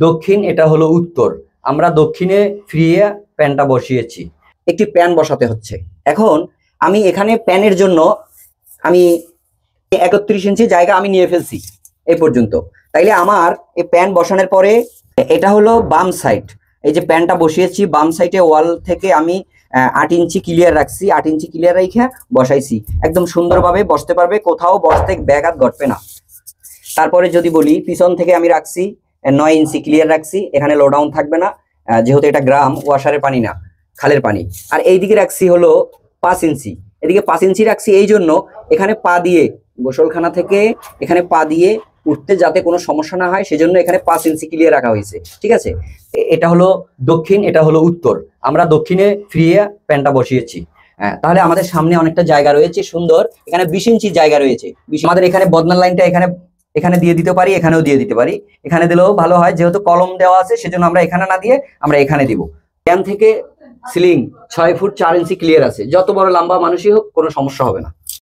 দক্ষিণ, এটা হলো উত্তর। আমরা দক্ষিণে ফিরিয়ে প্যানটা বসিয়েছি। একটি প্যান বসাতে হচ্ছে। এখন আমি এখানে প্যানের জন্য আমি 31 ইঞ্চি জায়গা আমি নিয়ে ফেলছি এই পর্যন্ত। তাইলে আমার এই প্যান বসানোর পরে এটা হলো বাম সাইড, এই যে প্যানটা বসিয়েছি বাম সাইডে ওয়াল থেকে আমি 8 ইঞ্চি ক্লিয়ার রাখছি, 8 ইঞ্চি ক্লিয়ার রেখে বসাইছি। একদম সুন্দরভাবে বসতে পারবে, কোথাও বসতে ব্যাঘাত ঘটবে না। তারপরে যদি বলি পিছন থেকে আমি রাখছি 9 ইঞ্চি ক্লিয়ার রাখছি, এখানে লো ডাউন থাকবে না, যেহেতু এটা গ্রাম ওয়াশারের পানি না, খালের পানি। আর এইদিকে রাখছি হলো 5 ইঞ্চি, এদিকে 5 ইঞ্চি রাখছি এই জন্য এখানে পা দিয়ে গোসলখানা থেকে এখানে পা দিয়ে উঠতে যাতে কোনো সমস্যা না হয় সেজন্য এখানে 5 ইঞ্চি ক্লিয়ার রাখা হয়েছে। ঠিক আছে, এটা হলো দক্ষিণ, এটা হলো উত্তর। আমরা দক্ষিণে ফিরিয়ে প্যানটা বসিয়েছি। তাহলে আমাদের সামনে অনেকটা জায়গা রয়েছে সুন্দর, এখানে 20 ইঞ্চি জায়গা রয়েছে। আমাদের এখানে বদনার লাইনটা এখানে দিয়ে দিতে পারি, এখানেও দিয়ে দিতে পারি। এখানে দিলেও ভালো হয়, যেহেতু কলম দেওয়া আছে সেজন্য আমরা এখানে না দিয়ে আমরা এখানে দিব। প্যান থেকে সিলিং 6 ফুট 4 ইঞ্চি ক্লিয়ার আছে, যত বড় লম্বা মানুষই হোক কোনো সমস্যা হবে না।